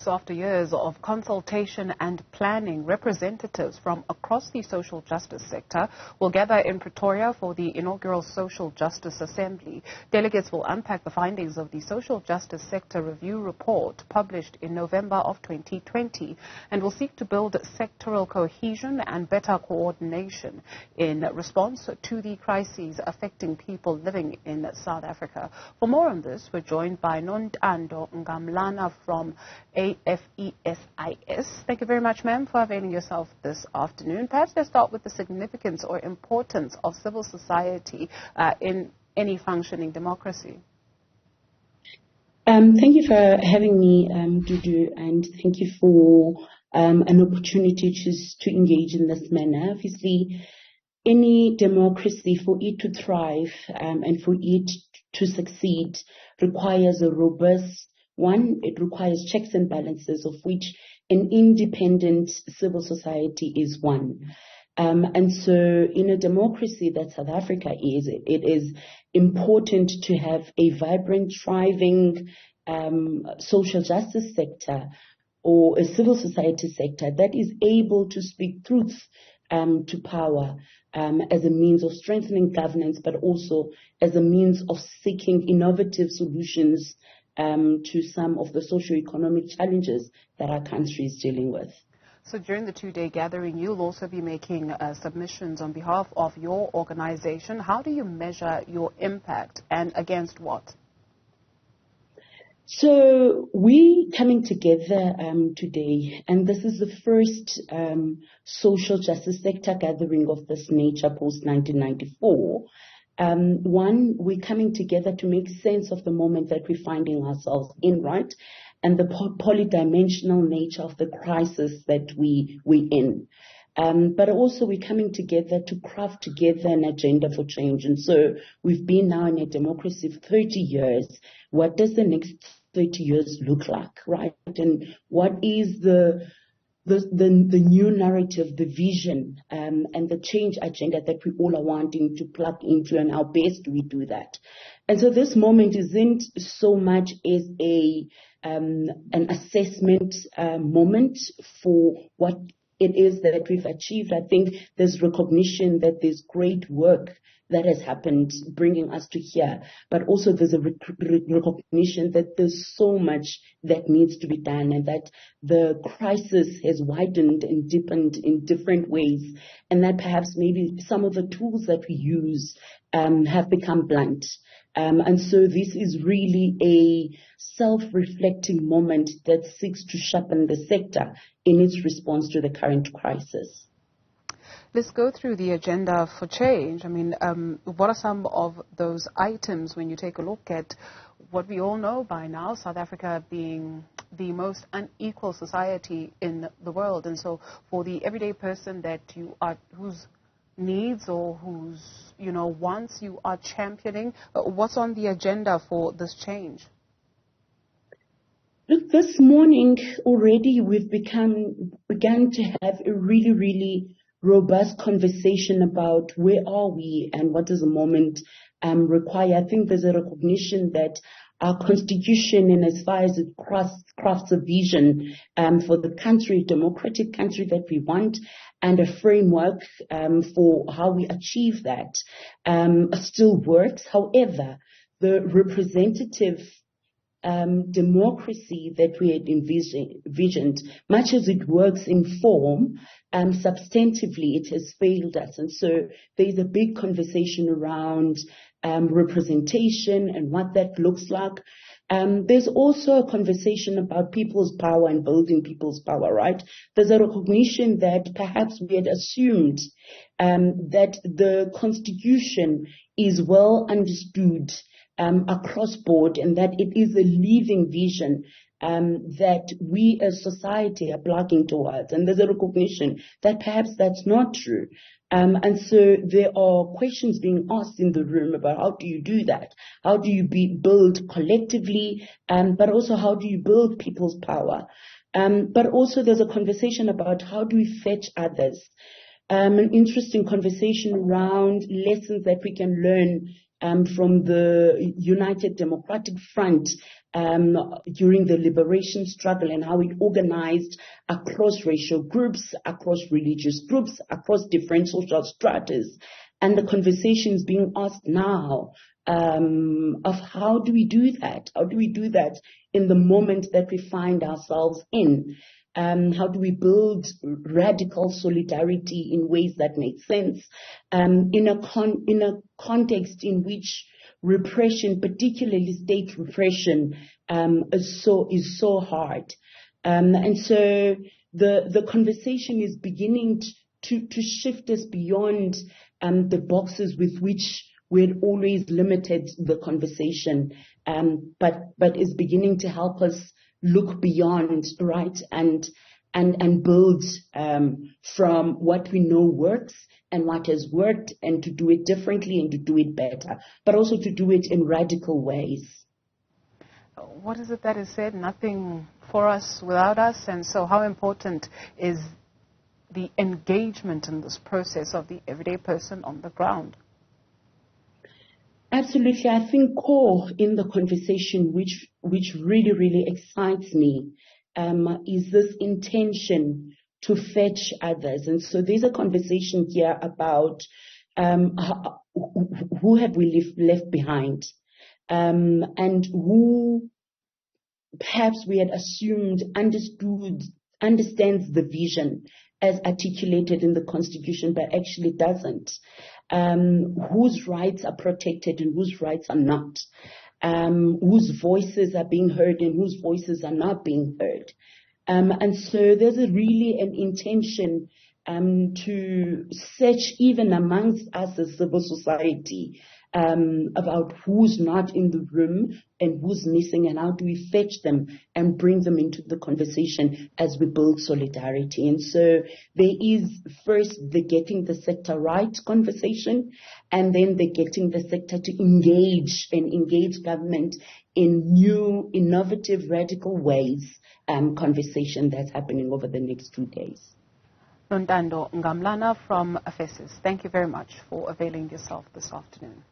So after years of consultation and planning, representatives from across the social justice sector will gather in Pretoria for the inaugural Social Justice Assembly. Delegates will unpack the findings of the Social Justice Sector Review Report published in November of 2020 and will seek to build sectoral cohesion and better coordination in response to the crises affecting people living in South Africa. For more on this, we're joined by Nontando Ngamlana from AFESIS. Thank you very much, ma'am, for availing yourself this afternoon. Perhaps let's start with the significance or importance of civil society in any functioning democracy. Thank you for having me, Dudu, and thank you for an opportunity to engage in this manner. Obviously, any democracy, for it to thrive and for it to succeed, requires a robust one. It requires checks and balances, of which an independent civil society is one. And so in a democracy that South Africa is, it is important to have a vibrant, thriving social justice sector or a civil society sector that is able to speak truth to power as a means of strengthening governance, but also as a means of seeking innovative solutions to some of the socio-economic challenges that our country is dealing with. So during the two-day gathering, you'll also be making submissions on behalf of your organization. How do you measure your impact and against what? So we coming together today, and this is the first social justice sector gathering of this nature post-1994. One, we're coming together to make sense of the moment that we're finding ourselves in, right? And the polydimensional nature of the crisis that we're in. But also we're coming together to craft together an agenda for change. And so we've been now in a democracy for 30 years. What does the next 30 years look like, right? And what is the new narrative, the vision, and the change agenda that we all are wanting to plug into, and how best do we do that? And so this moment isn't so much as an assessment moment for what it is that we've achieved. I think there's recognition that there's great work that has happened bringing us to here, but also there's a recognition that there's so much that needs to be done, and that the crisis has widened and deepened in different ways, and that perhaps maybe some of the tools that we use have become blunt. And so this is really a self-reflecting moment that seeks to sharpen the sector in its response to the current crisis. Let's go through the agenda for change. I mean, what are some of those items when you take a look at what we all know by now, South Africa being the most unequal society in the world? And so for the everyday person that you are, whose needs or whose, wants you are championing, what's on the agenda for this change? Look, this morning already we've begun to have a really, really robust conversation about where are we and what does the moment require. I think there's a recognition that our constitution, in as far as it crafts a vision for the country, democratic country that we want, and a framework for how we achieve that, still works. However, the representative democracy that we had envisioned, much as it works in form, substantively it has failed us. And so there's a big conversation around representation and what that looks like. There's also a conversation about people's power and building people's power, right? There's a recognition that perhaps we had assumed that the Constitution is well understood across board, and that it is a living vision that we as society are plugging towards. And there's a recognition that perhaps that's not true. And so there are questions being asked in the room about how do you do that? How do you build collectively, but also how do you build people's power? But also there's a conversation about how do we fetch others? An interesting conversation around lessons that we can learn from the United Democratic Front during the liberation struggle, and how it organized across racial groups, across religious groups, across different social stratas. And the conversations being asked now of how do we do that? How do we do that in the moment that we find ourselves in? How do we build radical solidarity in ways that make sense in a context in which repression, particularly state repression, is so hard, and so the conversation is beginning to shift us beyond the boxes with which we had always limited the conversation, but is beginning to help us look beyond, right, and build from what we know works and what has worked, and to do it differently and to do it better, but also to do it in radical ways. What is it that is said? Nothing for us without us. And so how important is the engagement in this process of the everyday person on the ground? Absolutely. I think core in the conversation, which really, really excites me, is this intention to fetch others. And so there's a conversation here about who have we left behind, and who perhaps we had assumed understands the vision as articulated in the Constitution, but actually doesn't. Whose rights are protected and whose rights are not. Whose voices are being heard and whose voices are not being heard. And so there's really an intention to search even amongst us as civil society about who's not in the room and who's missing, and how do we fetch them and bring them into the conversation as we build solidarity. And so there is first the getting the sector right conversation, and then the getting the sector to engage government in new, innovative, radical ways, conversation that's happening over the next 2 days. Nontando Ngamlana from AFESIS, thank you very much for availing yourself this afternoon.